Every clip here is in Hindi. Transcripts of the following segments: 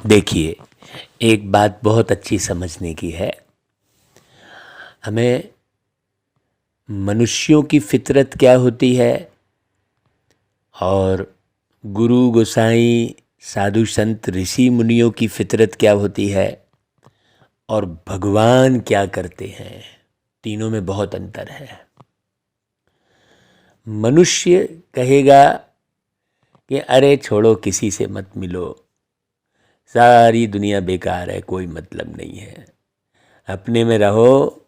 देखिए, एक बात बहुत अच्छी समझने की है। हमें मनुष्यों की फितरत क्या होती है और गुरु गोसाई साधु संत ऋषि मुनियों की फितरत क्या होती है और भगवान क्या करते हैं, तीनों में बहुत अंतर है। मनुष्य कहेगा कि अरे छोड़ो, किसी से मत मिलो, सारी दुनिया बेकार है, कोई मतलब नहीं है, अपने में रहो,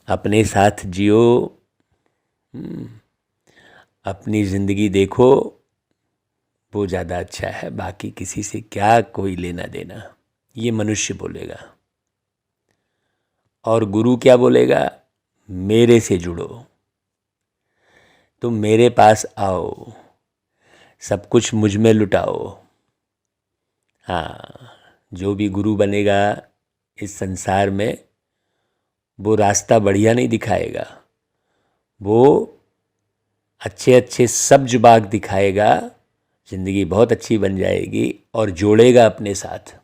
अपने साथ जियो, अपनी ज़िंदगी देखो, वो ज़्यादा अच्छा है, बाकी किसी से क्या कोई लेना देना, ये मनुष्य बोलेगा। और गुरु क्या बोलेगा? मेरे से जुड़ो, तुम मेरे पास आओ, सब कुछ मुझ में लुटाओ। हाँ, जो भी गुरु बनेगा इस संसार में, वो रास्ता बढ़िया नहीं दिखाएगा, वो अच्छे अच्छे सब्ज बाग दिखाएगा, ज़िंदगी बहुत अच्छी बन जाएगी और जोड़ेगा अपने साथ।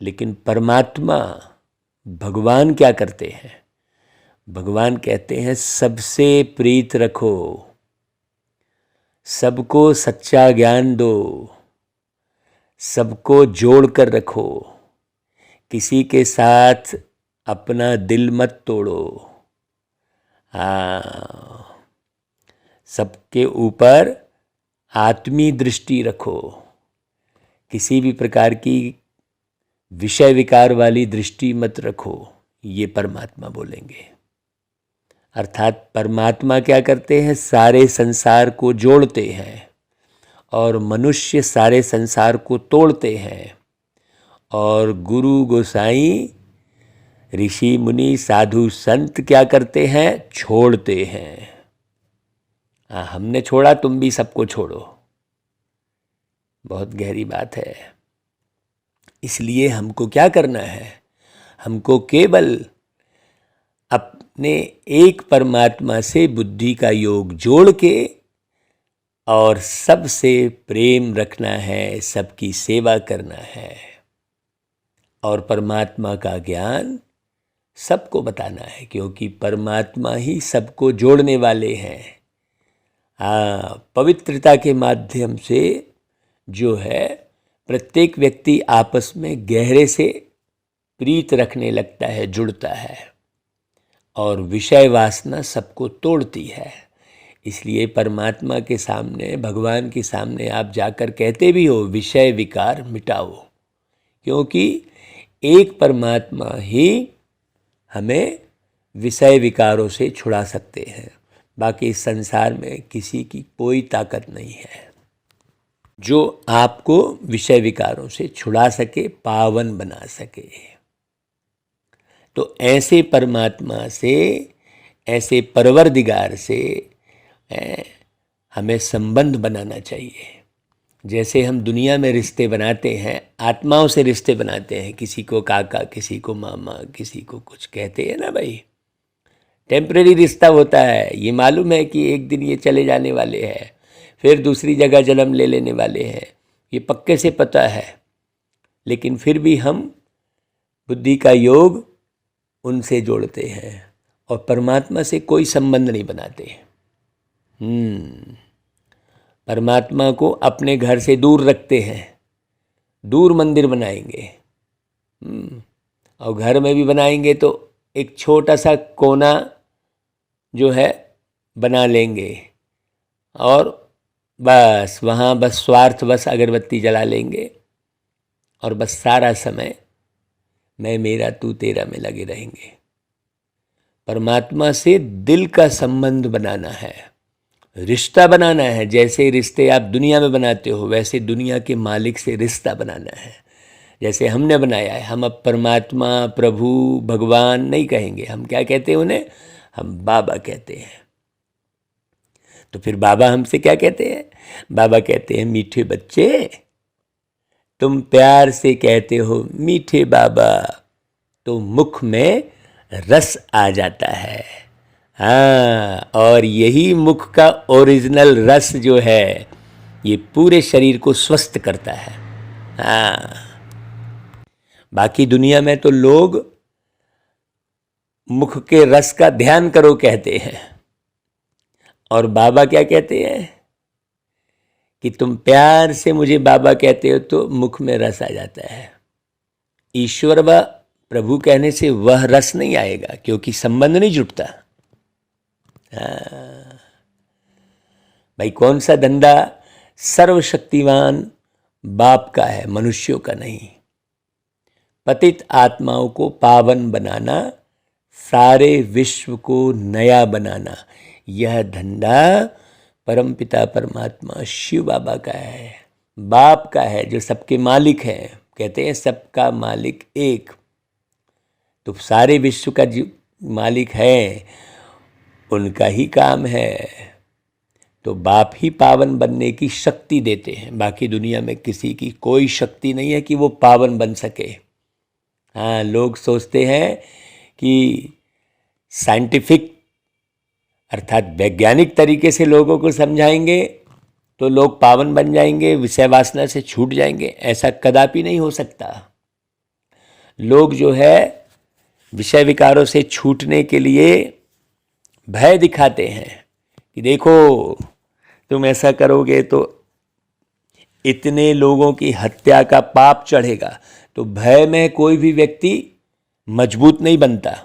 लेकिन परमात्मा भगवान क्या करते हैं? भगवान कहते हैं सबसे प्रीत रखो, सबको सच्चा ज्ञान दो, सबको जोड़ कर रखो, किसी के साथ अपना दिल मत तोड़ो। हाँ, सबके ऊपर आत्मी दृष्टि रखो, किसी भी प्रकार की विषय विकार वाली दृष्टि मत रखो। ये परमात्मा बोलेंगे। अर्थात परमात्मा क्या करते हैं? सारे संसार को जोड़ते हैं और मनुष्य सारे संसार को तोड़ते हैं। और गुरु गोसाई ऋषि मुनि साधु संत क्या करते हैं? छोड़ते हैं। हमने छोड़ा, तुम भी सबको छोड़ो। बहुत गहरी बात है। इसलिए हमको क्या करना है? हमको केवल अपने एक परमात्मा से बुद्धि का योग जोड़ के और सबसे प्रेम रखना है, सबकी सेवा करना है और परमात्मा का ज्ञान सबको बताना है, क्योंकि परमात्मा ही सबको जोड़ने वाले हैं। पवित्रता के माध्यम से जो है प्रत्येक व्यक्ति आपस में गहरे से प्रीत रखने लगता है, जुड़ता है, और विषय वासना सबको तोड़ती है। इसलिए परमात्मा के सामने, भगवान के सामने आप जाकर कहते भी हो विषय विकार मिटाओ, क्योंकि एक परमात्मा ही हमें विषय विकारों से छुड़ा सकते हैं। बाकी इस संसार में किसी की कोई ताकत नहीं है जो आपको विषय विकारों से छुड़ा सके, पावन बना सके। तो ऐसे परमात्मा से, ऐसे परवरदिगार से हमें संबंध बनाना चाहिए। जैसे हम दुनिया में रिश्ते बनाते हैं, आत्माओं से रिश्ते बनाते हैं, किसी को काका, किसी को मामा, किसी को कुछ कहते हैं ना भाई, टेम्परेरी रिश्ता होता है। ये मालूम है कि एक दिन ये चले जाने वाले हैं, फिर दूसरी जगह जन्म ले लेने वाले हैं, ये पक्के से पता है। लेकिन फिर भी हम बुद्धि का योग उनसे जोड़ते हैं और परमात्मा से कोई संबंध नहीं बनाते। परमात्मा को अपने घर से दूर रखते हैं, दूर मंदिर बनाएंगे, और घर में भी बनाएंगे तो एक छोटा सा कोना जो है बना लेंगे और बस वहाँ बस स्वार्थ बस अगरबत्ती जला लेंगे और बस सारा समय मैं मेरा तू तेरा में लगे रहेंगे। परमात्मा से दिल का संबंध बनाना है, रिश्ता बनाना है। जैसे रिश्ते आप दुनिया में बनाते हो, वैसे दुनिया के मालिक से रिश्ता बनाना है, जैसे हमने बनाया है। हम अब परमात्मा, प्रभु, भगवान नहीं कहेंगे, हम क्या कहते हैं उन्हें? हम बाबा कहते हैं। तो फिर बाबा हमसे क्या कहते हैं? बाबा कहते हैं मीठे बच्चे, तुम प्यार से कहते हो मीठे बाबा, तो मुख में रस आ जाता है। और यही मुख का ओरिजिनल रस जो है, ये पूरे शरीर को स्वस्थ करता है। हाँ, बाकी दुनिया में तो लोग मुख के रस का ध्यान करो कहते हैं, और बाबा क्या कहते हैं कि तुम प्यार से मुझे बाबा कहते हो तो मुख में रस आ जाता है। ईश्वर व प्रभु कहने से वह रस नहीं आएगा, क्योंकि संबंध नहीं जुटता। भाई, कौन सा धंधा सर्वशक्तिवान बाप का है, मनुष्यों का नहीं। पतित आत्माओं को पावन बनाना, सारे विश्व को नया बनाना, यह धंधा परमपिता परमात्मा शिव बाबा का है, बाप का है, जो सबके मालिक हैं। कहते हैं सबका मालिक एक, तो सारे विश्व का जो मालिक है उनका ही काम है। तो बाप ही पावन बनने की शक्ति देते हैं, बाकी दुनिया में किसी की कोई शक्ति नहीं है कि वो पावन बन सके। हाँ, लोग सोचते हैं कि साइंटिफिक अर्थात वैज्ञानिक तरीके से लोगों को समझाएंगे तो लोग पावन बन जाएंगे, विषय वासना से छूट जाएंगे। ऐसा कदापि नहीं हो सकता। लोग जो है विषय विकारों से छूटने के लिए भय दिखाते हैं कि देखो तुम ऐसा करोगे तो इतने लोगों की हत्या का पाप चढ़ेगा। तो भय में कोई भी व्यक्ति मजबूत नहीं बनता।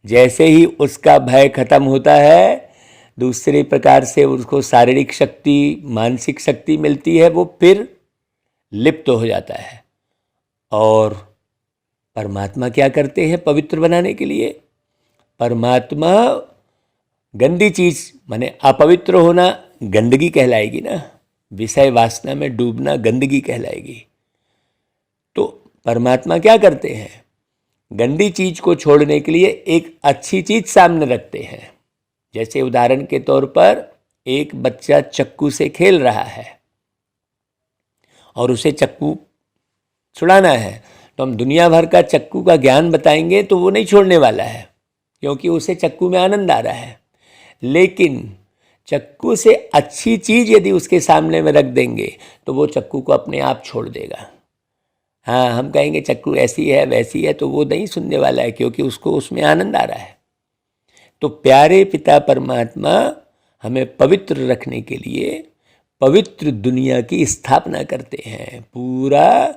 जैसे ही उसका भय खत्म होता है, दूसरे प्रकार से उसको शारीरिक शक्ति, मानसिक शक्ति मिलती है, वो फिर लिप्त हो जाता है। और परमात्मा क्या करते हैं पवित्र बनाने के लिए? परमात्मा गंदी चीज माने अपवित्र होना गंदगी कहलाएगी ना, विषय वासना में डूबना गंदगी कहलाएगी। तो परमात्मा क्या करते हैं? गंदी चीज को छोड़ने के लिए एक अच्छी चीज सामने रखते हैं। जैसे उदाहरण के तौर पर एक बच्चा चक्कू से खेल रहा है और उसे चक्कू छुड़ाना है, तो हम दुनिया भर का चक्कू का ज्ञान बताएंगे तो वो नहीं छोड़ने वाला है, क्योंकि उसे चक्कू में आनंद आ रहा है। लेकिन चक्कू से अच्छी चीज यदि उसके सामने में रख देंगे तो वो चक्कू को अपने आप छोड़ देगा। हाँ, हम कहेंगे चक्कू ऐसी है वैसी है, तो वो नहीं सुनने वाला है, क्योंकि उसको उसमें आनंद आ रहा है। तो प्यारे पिता परमात्मा हमें पवित्र रखने के लिए पवित्र दुनिया की स्थापना करते हैं। पूरा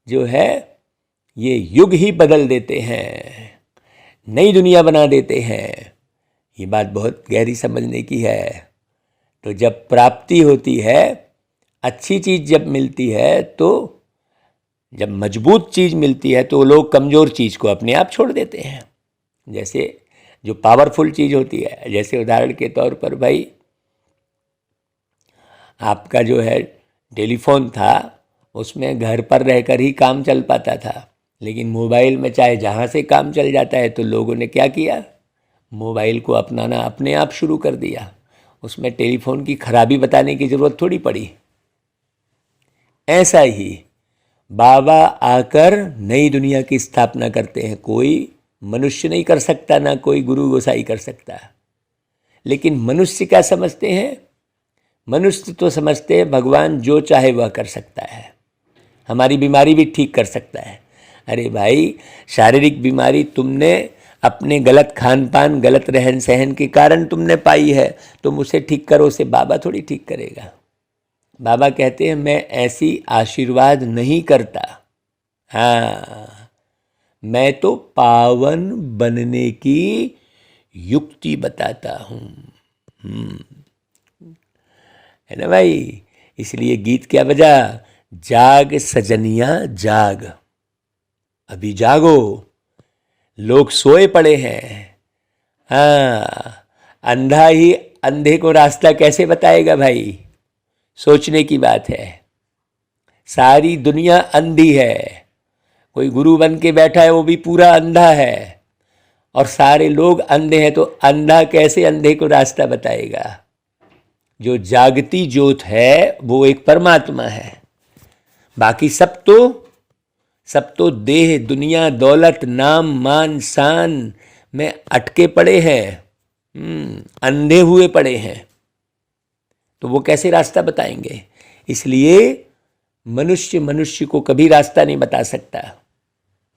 जो है ये युग ही बदल देते हैं, नई दुनिया बना देते हैं। ये बात बहुत गहरी समझने की है। तो जब प्राप्ति होती है, अच्छी चीज़ जब मिलती है, तो जब मजबूत चीज़ मिलती है तो लोग कमज़ोर चीज़ को अपने आप छोड़ देते हैं। जैसे जो पावरफुल चीज़ होती है, जैसे उदाहरण के तौर पर भाई आपका जो है टेलीफोन था, उसमें घर पर रहकर ही काम चल पाता था। लेकिन मोबाइल में चाहे जहाँ से काम चल जाता है, तो लोगों ने क्या किया? मोबाइल को अपनाना अपने आप शुरू कर दिया। उसमें टेलीफोन की खराबी बताने की ज़रूरत थोड़ी पड़ी। ऐसा ही बाबा आकर नई दुनिया की स्थापना करते हैं। कोई मनुष्य नहीं कर सकता, ना कोई गुरु गोसाई कर सकता। लेकिन मनुष्य क्या समझते हैं? मनुष्य तो समझते हैं भगवान जो चाहे वह कर सकता है, हमारी बीमारी भी ठीक कर सकता है। अरे भाई, शारीरिक बीमारी तुमने अपने गलत खान पान, गलत रहन सहन के कारण तुमने पाई है, तुम उसे ठीक करो, उसे बाबा थोड़ी ठीक करेगा। बाबा कहते हैं मैं ऐसी आशीर्वाद नहीं करता, हाँ, मैं तो पावन बनने की युक्ति बताता हूँ। है ना भाई? इसलिए गीत क्या बजा? जाग सजनिया जाग, अभी जागो, लोग सोए पड़े हैं। हाँ, अंधा ही अंधे को रास्ता कैसे बताएगा भाई? सोचने की बात है। सारी दुनिया अंधी है, कोई गुरु बन के बैठा है वो भी पूरा अंधा है, और सारे लोग अंधे हैं, तो अंधा कैसे अंधे को रास्ता बताएगा? जो जागती ज्योत है वो एक परमात्मा है। बाकी सब तो देह, दुनिया, दौलत, नाम, मान, शान में अटके पड़े हैं, अंधे हुए पड़े हैं। तो वो कैसे रास्ता बताएंगे? इसलिए मनुष्य मनुष्य को कभी रास्ता नहीं बता सकता,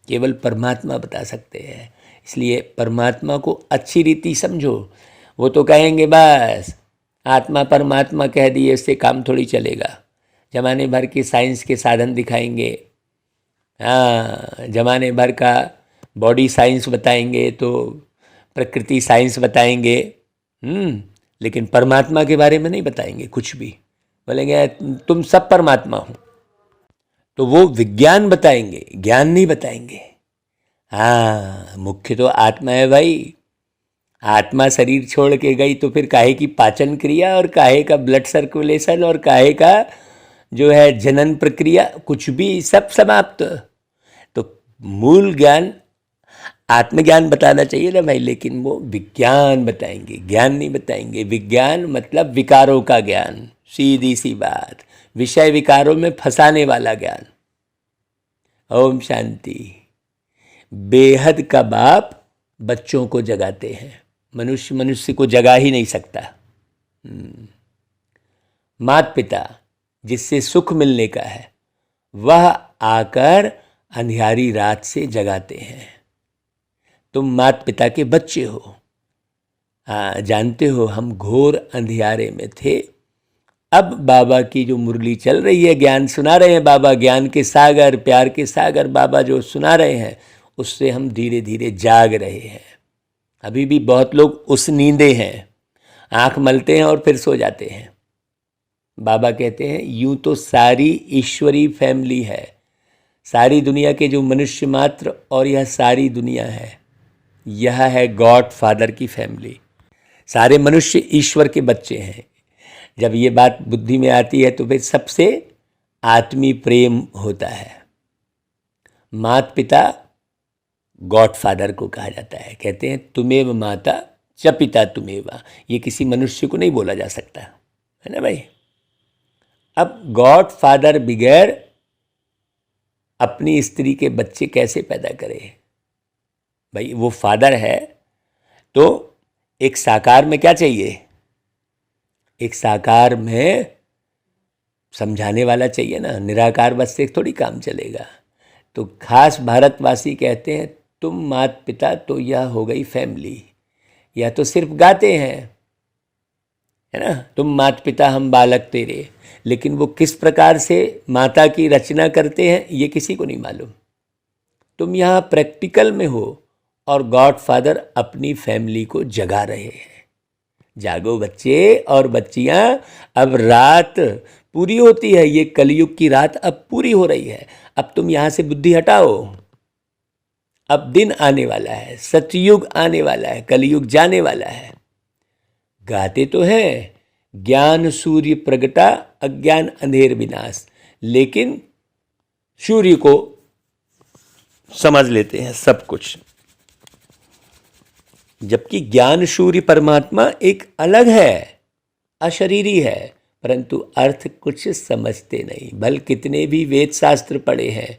केवल परमात्मा बता सकते हैं। इसलिए परमात्मा को अच्छी रीति समझो। वो तो कहेंगे बस आत्मा परमात्मा कह दिए इससे काम थोड़ी चलेगा। जमाने भर के साइंस के साधन दिखाएंगे, हाँ, जमाने भर का बॉडी साइंस बताएंगे, तो प्रकृति साइंस बताएंगे, लेकिन परमात्मा के बारे में नहीं बताएंगे कुछ भी। बोलेंगे तुम सब परमात्मा हो, तो वो विज्ञान बताएंगे, ज्ञान नहीं बताएंगे। हाँ, मुख्य तो आत्मा है भाई। आत्मा शरीर छोड़ के गई तो फिर काहे की पाचन क्रिया और काहे का ब्लड सर्कुलेशन और काहे का जो है जनन प्रक्रिया, कुछ भी सब समाप्त। तो मूल ज्ञान आत्मज्ञान बताना चाहिए ना भाई, लेकिन वो विज्ञान बताएंगे, ज्ञान नहीं बताएंगे। विज्ञान मतलब विकारों का ज्ञान, सीधी सी बात, विषय विकारों में फंसाने वाला ज्ञान। ओम शांति। बेहद का बाप बच्चों को जगाते हैं, मनुष्य मनुष्य को जगा ही नहीं सकता। माता पिता जिससे सुख मिलने का है वह आकर अंधियारी रात से जगाते हैं। तुम माता पिता के बच्चे हो। हाँ, जानते हो हम घोर अंधियारे में थे, अब बाबा की जो मुरली चल रही है, ज्ञान सुना रहे हैं बाबा, ज्ञान के सागर, प्यार के सागर बाबा जो सुना रहे हैं, उससे हम धीरे धीरे जाग रहे हैं। अभी भी बहुत लोग उस नींदे हैं, आंख मलते हैं और फिर सो जाते हैं। बाबा कहते हैं यूं तो सारी ईश्वरी फैमिली है, सारी दुनिया के जो मनुष्य मात्र और यह सारी दुनिया है, यह है गॉड फादर की फैमिली। सारे मनुष्य ईश्वर के बच्चे हैं। जब ये बात बुद्धि में आती है तो फिर सबसे आत्मी प्रेम होता है। माता पिता गॉड फादर को कहा जाता है। कहते हैं तुमेव माता च पिता तुमेवा, ये किसी मनुष्य को नहीं बोला जा सकता, है ना भाई। अब गॉड फादर बगैर अपनी स्त्री के बच्चे कैसे पैदा करे भाई। वो फादर है तो एक साकार में क्या चाहिए, एक साकार में समझाने वाला चाहिए ना, निराकार बस से थोड़ी काम चलेगा। तो खास भारतवासी कहते हैं तुम माता पिता तो यह हो गई फैमिली, या तो सिर्फ गाते हैं, है ना, तुम माता पिता हम बालक तेरे, लेकिन वो किस प्रकार से माता की रचना करते हैं ये किसी को नहीं मालूम। तुम यहाँ प्रैक्टिकल में हो और गॉड फादर अपनी फैमिली को जगा रहे हैं। जागो बच्चे और बच्चियाँ, अब रात पूरी होती है, ये कलयुग की रात अब पूरी हो रही है। अब तुम यहाँ से बुद्धि हटाओ, अब दिन आने वाला है, सतयुग आने वाला है, कलयुग जाने वाला है। गाते तो हैं ज्ञान सूर्य प्रगटा अज्ञान अंधेर विनाश, लेकिन सूर्य को समझ लेते हैं सब कुछ, जबकि ज्ञान सूर्य परमात्मा एक अलग है, अशरीरी है, परंतु अर्थ कुछ समझते नहीं। भल कितने भी वेद शास्त्र पढ़े हैं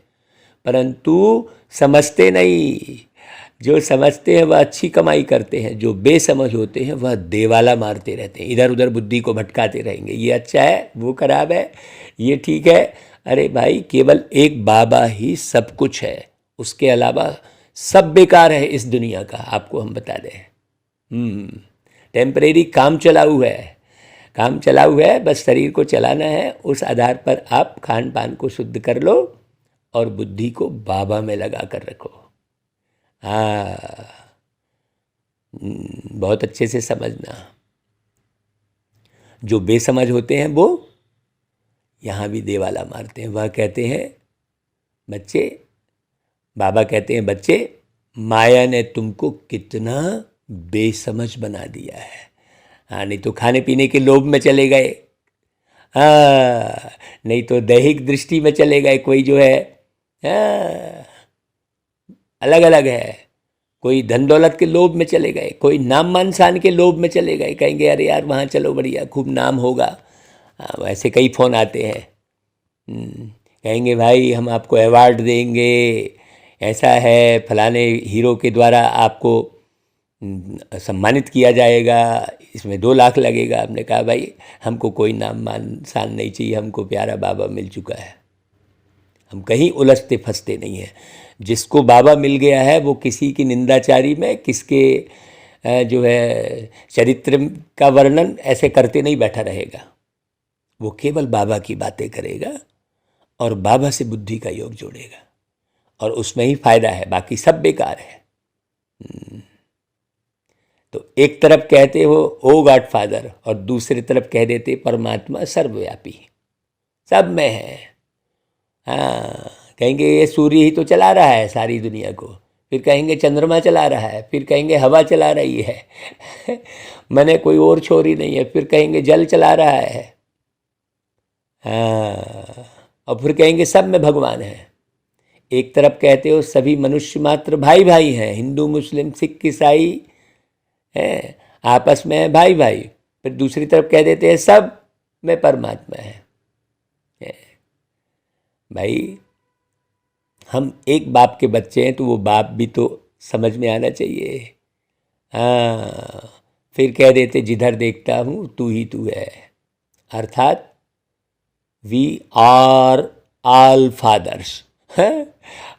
परंतु समझते नहीं। जो समझते हैं वह अच्छी कमाई करते हैं, जो बेसमझ होते हैं वह देवाला मारते रहते हैं, इधर उधर बुद्धि को भटकाते रहेंगे। ये अच्छा है, वो खराब है, ये ठीक है। अरे भाई, केवल एक बाबा ही सब कुछ है, उसके अलावा सब बेकार है इस दुनिया का। आपको हम बता दें, टेम्परेरी काम चलाऊ है, काम चलाऊ है, बस शरीर को चलाना है। उस आधार पर आप खान पान को शुद्ध कर लो और बुद्धि को बाबा में लगा कर रखो। हाँ, बहुत अच्छे से समझना। जो बेसमझ होते हैं वो यहाँ भी देवाला मारते हैं। वह कहते हैं बच्चे, बाबा कहते हैं बच्चे, माया ने तुमको कितना बेसमझ बना दिया है। हाँ, नहीं तो खाने पीने के लोभ में चले गए, हाँ, नहीं तो दैहिक दृष्टि में चले गए। कोई जो है, हाँ, अलग अलग है, कोई धन दौलत के लोभ में चले गए, कोई नाम मान शान के लोभ में चले गए। कहेंगे अरे यार वहाँ चलो, बढ़िया खूब नाम होगा। वैसे कई फ़ोन आते हैं, कहेंगे भाई हम आपको अवार्ड देंगे, ऐसा है, फलाने हीरो के द्वारा आपको सम्मानित किया जाएगा, इसमें 2 लाख लगेगा। हमने कहा भाई हमको कोई नाम मान शान नहीं चाहिए, हमको प्यारा बाबा मिल चुका है। हम कहीं उलझते फंसते नहीं हैं। जिसको बाबा मिल गया है वो किसी की निंदाचारी में, किसके जो है चरित्र का वर्णन ऐसे करते नहीं बैठा रहेगा। वो केवल बाबा की बातें करेगा और बाबा से बुद्धि का योग जोड़ेगा, और उसमें ही फायदा है, बाकी सब बेकार है। तो एक तरफ कहते हो ओ गॉड फादर, और दूसरी तरफ कह देते परमात्मा सर्वव्यापी, सब में है। हाँ, कहेंगे ये सूर्य ही तो चला रहा है सारी दुनिया को, फिर कहेंगे चंद्रमा चला रहा है, फिर कहेंगे हवा चला रही है मैंने कोई और छोरी नहीं है, फिर कहेंगे जल चला रहा है। हाँ, और फिर कहेंगे सब में भगवान है। एक तरफ कहते हो सभी मनुष्य मात्र भाई भाई हैं, हिंदू मुस्लिम सिख ईसाई हैं, आपस में है भाई भाई, फिर दूसरी तरफ कह देते हैं सब में परमात्मा है। भाई हम एक बाप के बच्चे हैं, तो वो बाप भी तो समझ में आना चाहिए। हाँ, फिर कह देते जिधर देखता हूँ तू ही तू है, अर्थात वी आर ऑल फादर्स।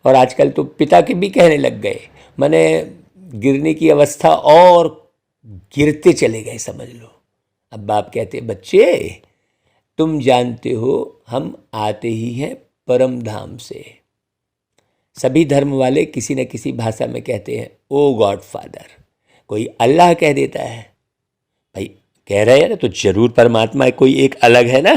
और आजकल तो पिता के भी कहने लग गए, माने गिरने की अवस्था और गिरते चले गए, समझ लो। अब बाप कहते बच्चे तुम जानते हो हम आते ही हैं परम धाम से। सभी धर्म वाले किसी न किसी भाषा में कहते हैं ओ गॉड फादर, कोई अल्लाह कह देता है। भाई कह रहे हैं ना, तो जरूर परमात्मा कोई एक अलग है ना।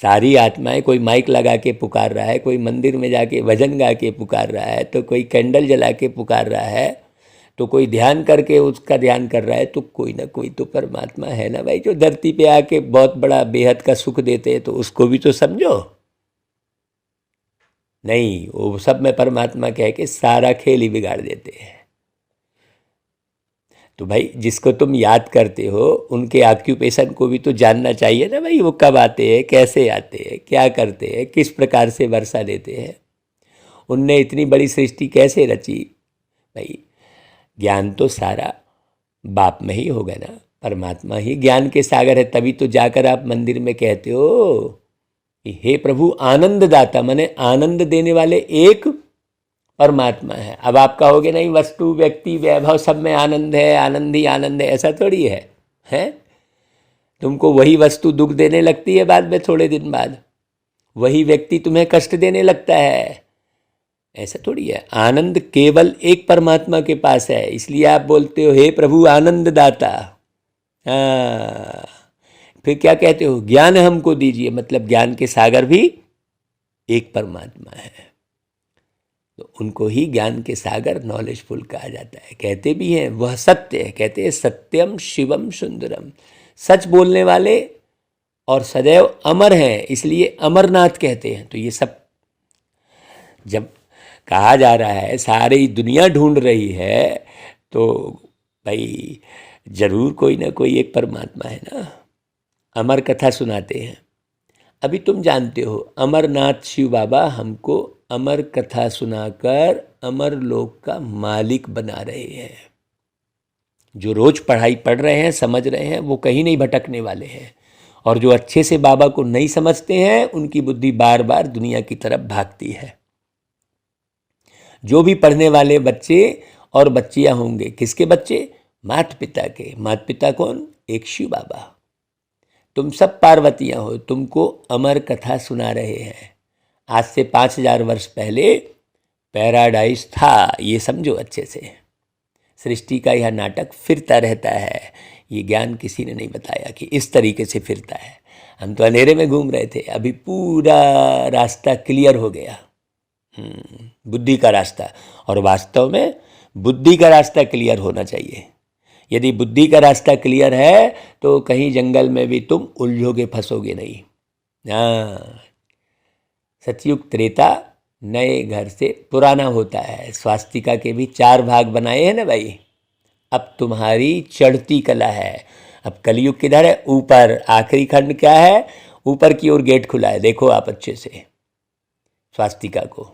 सारी आत्माएं, कोई माइक लगा के पुकार रहा है, कोई मंदिर में जाके भजन गा के पुकार रहा है, तो कोई कैंडल जला के पुकार रहा है, तो कोई ध्यान करके उसका ध्यान कर रहा है, तो कोई ना कोई तो परमात्मा है ना भाई, जो धरती पे आके बहुत बड़ा बेहद का सुख देते हैं, तो उसको भी तो समझो। नहीं, वो सब में परमात्मा कह के सारा खेल ही बिगाड़ देते हैं। तो भाई जिसको तुम याद करते हो उनके ऑक्यूपेशन को भी तो जानना चाहिए ना भाई, वो कब आते हैं, कैसे आते हैं, क्या करते हैं, किस प्रकार से वर्षा देते हैं, उनने इतनी बड़ी सृष्टि कैसे रची। भाई ज्ञान तो सारा बाप में ही होगा ना, परमात्मा ही ज्ञान के सागर है। तभी तो जाकर आप मंदिर में कहते हो कि हे प्रभु आनंद दाता, माने आनंद देने वाले एक परमात्मा है। अब आप कहोगे नहीं वस्तु व्यक्ति वैभव सब में आनंद है, आनंद ही आनंद है, ऐसा थोड़ी है, हैं? तुमको वही वस्तु दुख देने लगती है बाद में, थोड़े दिन बाद वही व्यक्ति तुम्हें कष्ट देने लगता है, ऐसा थोड़ी है। आनंद केवल एक परमात्मा के पास है, इसलिए आप बोलते हो हे प्रभु आनंद दाता। हाँ, फिर क्या कहते हो ज्ञान हमको दीजिए, मतलब ज्ञान के सागर भी एक परमात्मा है, तो उनको ही ज्ञान के सागर नॉलेजफुल कहा जाता है। कहते भी हैं वह सत्य है, कहते हैं सत्यम शिवम सुंदरम, सच बोलने वाले और सदैव अमर हैं, इसलिए अमरनाथ कहते हैं। तो ये सब जब कहा जा रहा है, सारी दुनिया ढूंढ रही है, तो भाई जरूर कोई ना कोई एक परमात्मा है ना। अमर कथा सुनाते हैं, अभी तुम जानते हो अमरनाथ शिव बाबा हमको अमर कथा सुनाकर अमर लोक का मालिक बना रहे हैं। जो रोज पढ़ाई पढ़ रहे हैं, समझ रहे हैं, वो कहीं नहीं भटकने वाले हैं, और जो अच्छे से बाबा को नहीं समझते हैं उनकी बुद्धि बार बार दुनिया की तरफ भागती है। जो भी पढ़ने वाले बच्चे और बच्चियां होंगे, किसके बच्चे? माता पिता के। माता पिता कौन? एक शिव बाबा। तुम सब पार्वतियां हो, तुमको अमर कथा सुना रहे हैं। आज से 5000 वर्ष पहले पैराडाइज था, ये समझो अच्छे से। सृष्टि का यह नाटक फिरता रहता है, ये ज्ञान किसी ने नहीं बताया कि इस तरीके से फिरता है। हम तो अंधेरे में घूम रहे थे, अभी पूरा रास्ता क्लियर हो गया, बुद्धि का रास्ता। और वास्तव में बुद्धि का रास्ता क्लियर होना चाहिए। यदि बुद्धि का रास्ता क्लियर है तो कहीं जंगल में भी तुम उलझोगे, फंसोगे नहीं। हाँ, सतयुग त्रेता नए घर से पुराना होता है। स्वास्तिका के भी 4 भाग बनाए हैं ना भाई। अब तुम्हारी चढ़ती कला है। अब कलयुग किधर है? ऊपर। आखिरी खंड क्या है? ऊपर की ओर गेट खुला है, देखो आप अच्छे से स्वास्तिका को।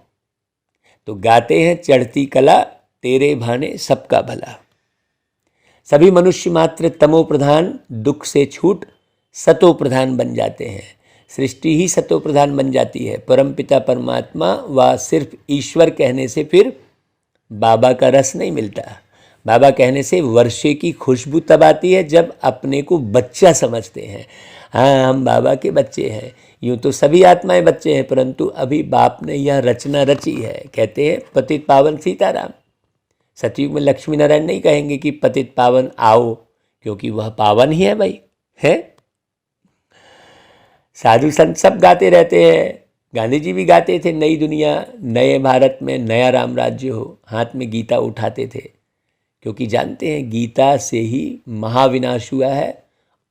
तो गाते हैं चढ़ती कला तेरे भाने सबका भला। सभी मनुष्य मात्र तमो प्रधान, दुख से छूट सतो प्रधान बन जाते हैं। सृष्टि ही सतो प्रधान बन जाती है। परमपिता परमात्मा व सिर्फ ईश्वर कहने से फिर बाबा का रस नहीं मिलता। बाबा कहने से वर्षे की खुशबू तब आती है जब अपने को बच्चा समझते हैं। हाँ, हम बाबा के बच्चे हैं। यूँ तो सभी आत्माएं बच्चे हैं, परंतु अभी बाप ने यह रचना रची है। कहते हैं पतित पावन सीताराम। सतयुग में लक्ष्मी नारायण नहीं कहेंगे कि पतित पावन आओ, क्योंकि वह पावन ही है भाई, है। साधु संत सब गाते रहते हैं। गांधी जी भी गाते थे, नई दुनिया नए भारत में नया राम राज्य हो। हाथ में गीता उठाते थे, क्योंकि जानते हैं गीता से ही महाविनाश हुआ है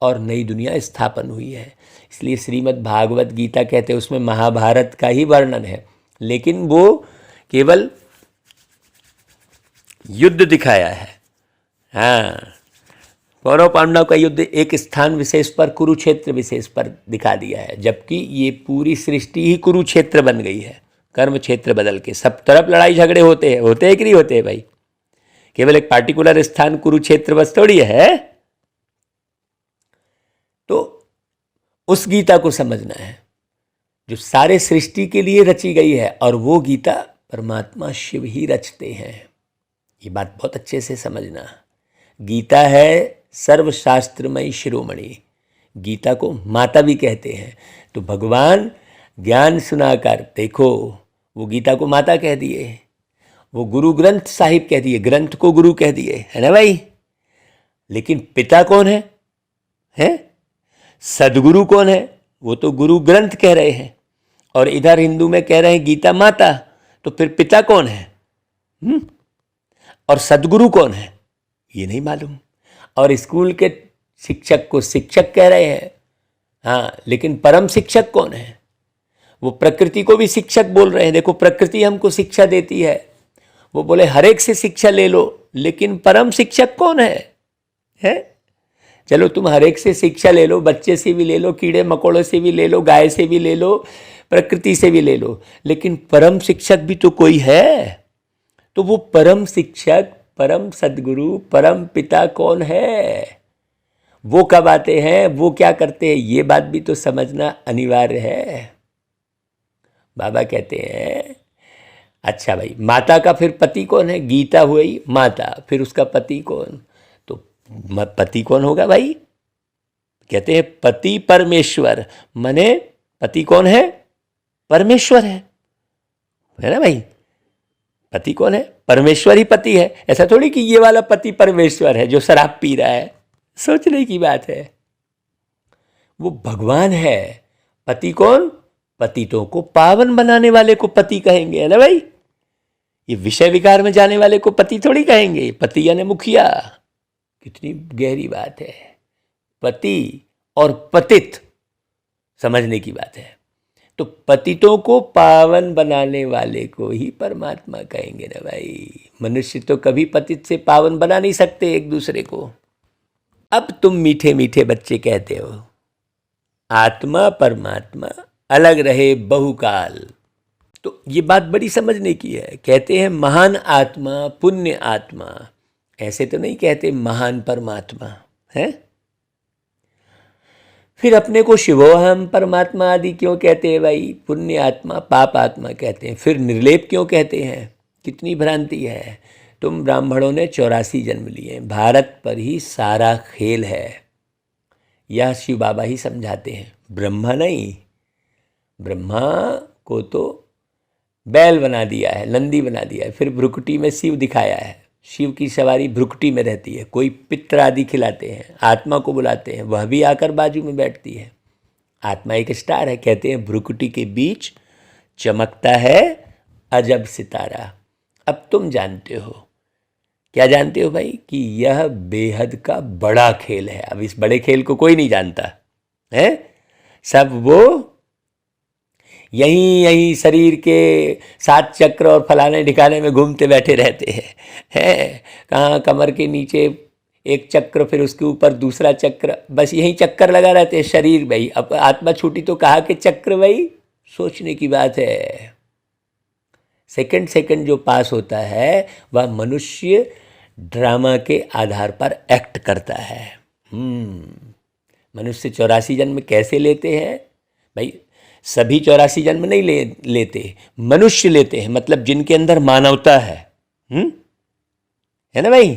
और नई दुनिया स्थापन हुई है। इसलिए श्रीमद् भागवत गीता कहते हैं उसमें महाभारत का ही वर्णन है, लेकिन वो केवल युद्ध दिखाया है। हाँ, कौरव पांडव का युद्ध एक स्थान विशेष पर, कुरुक्षेत्र विशेष पर दिखा दिया है, जबकि ये पूरी सृष्टि ही कुरुक्षेत्र बन गई है। कर्म क्षेत्र बदल के सब तरफ लड़ाई झगड़े होते हैं कि नहीं होते हैं भाई। केवल एक पार्टिकुलर स्थान कुरुक्षेत्र बस थोड़ी है। तो उस गीता को समझना है जो सारे सृष्टि के लिए रची गई है, और वो गीता परमात्मा शिव ही रचते हैं। ये बात बहुत अच्छे से समझना। गीता है सर्वशास्त्रमयी शिरोमणि। गीता को माता भी कहते हैं। तो भगवान ज्ञान सुनाकर, देखो वो गीता को माता कह दिए, वो गुरु ग्रंथ साहिब कह दिए, ग्रंथ को गुरु कह दिए, है ना भाई। लेकिन पिता कौन है? सदगुरु कौन है? वो तो गुरु ग्रंथ कह रहे हैं, और इधर हिंदू में कह रहे हैं गीता माता। तो फिर पिता कौन है? और सदगुरु कौन है? ये नहीं मालूम। और स्कूल के शिक्षक को शिक्षक कह रहे हैं, हाँ, लेकिन परम शिक्षक कौन है? वो प्रकृति को भी शिक्षक बोल रहे हैं। देखो, प्रकृति हमको शिक्षा देती है। वो बोले हर एक से शिक्षा ले लो, लेकिन परम शिक्षक कौन है? चलो तुम हर एक से शिक्षा ले लो, बच्चे से भी ले लो, कीड़े मकोड़ों से भी ले लो, गाय से भी ले लो, प्रकृति से भी ले लो, लेकिन परम शिक्षक भी तो कोई है। तो वो परम शिक्षक, परम सदगुरु, परम पिता कौन है? वो कब आते हैं, वो क्या करते हैं, ये बात भी तो समझना अनिवार्य है। बाबा कहते हैं अच्छा भाई, माता का फिर पति कौन है? गीता हुई माता, फिर उसका पति कौन? तो पति कौन होगा भाई? कहते हैं पति परमेश्वर। माने पति कौन है? परमेश्वर है ना भाई। पति कौन है? परमेश्वर ही पति है। ऐसा थोड़ी कि ये वाला पति परमेश्वर है जो शराब पी रहा है। सोचने की बात है। वो भगवान है। पति कौन? पतितों को पावन बनाने वाले को पति कहेंगे, है ना भाई। ये विषय विकार में जाने वाले को पति थोड़ी कहेंगे। पति यानी मुखिया। कितनी गहरी बात है। पति और पतित समझने की बात है। तो पतितों को पावन बनाने वाले को ही परमात्मा कहेंगे ना भाई। मनुष्य तो कभी पतित से पावन बना नहीं सकते एक दूसरे को। अब तुम मीठे मीठे बच्चे कहते हो आत्मा परमात्मा अलग रहे बहुकाल। तो ये बात बड़ी समझने की है। कहते हैं महान आत्मा, पुण्य आत्मा। ऐसे तो नहीं कहते महान परमात्मा है। फिर अपने को शिवोहम परमात्मा आदि क्यों कहते हैं भाई? पुण्य आत्मा, पाप आत्मा कहते हैं। फिर निर्लेप क्यों कहते हैं? कितनी भ्रांति है। तुम ब्राह्मणों ने 84 जन्म लिए। भारत पर ही सारा खेल है। यह शिव बाबा ही समझाते हैं, ब्रह्मा नहीं। ब्रह्मा को तो बैल बना दिया है, नंदी बना दिया है, फिर भ्रुकुटी में शिव दिखाया है। शिव की सवारी भ्रुकुटी में रहती है। कोई पित्र आदि खिलाते हैं, आत्मा को बुलाते हैं, वह भी आकर बाजू में बैठती है। आत्मा एक स्टार है। कहते हैं भ्रुकुटी के बीच चमकता है अजब सितारा। अब तुम जानते हो, क्या जानते हो भाई? कि यह बेहद का बड़ा खेल है। अब इस बड़े खेल को कोई नहीं जानता है। सब वो यहीं शरीर के 7 चक्र और फलाने ठिकाने में घूमते बैठे रहते हैं। कहाँ कमर के नीचे एक चक्र, फिर उसके ऊपर दूसरा चक्र, बस यही चक्कर लगा रहते हैं शरीर भाई। अब आत्मा छूटी तो कहाँ के चक्र भाई? सोचने की बात है। सेकंड सेकंड जो पास होता है वह मनुष्य ड्रामा के आधार पर एक्ट करता है। मनुष्य 84 जन्म कैसे लेते हैं? भाई सभी 84 जन्म नहीं लेते, मनुष्य लेते हैं, मतलब जिनके अंदर मानवता है। है ना भाई,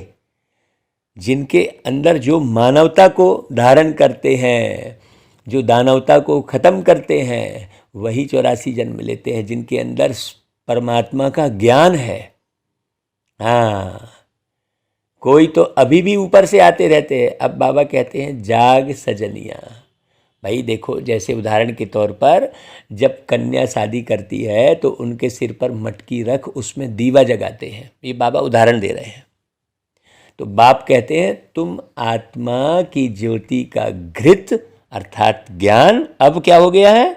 जिनके अंदर जो मानवता को धारण करते हैं, जो दानवता को खत्म करते हैं, वही 84 जन्म लेते हैं, जिनके अंदर परमात्मा का ज्ञान है। हाँ, कोई तो अभी भी ऊपर से आते रहते हैं। अब बाबा कहते हैं जाग सजनिया। भाई देखो, जैसे उदाहरण के तौर पर जब कन्या शादी करती है तो उनके सिर पर मटकी रख उसमें दीवा जगाते हैं। ये बाबा उदाहरण दे रहे हैं। तो बाप कहते हैं तुम आत्मा की ज्योति का घृत अर्थात ज्ञान अब क्या हो गया है,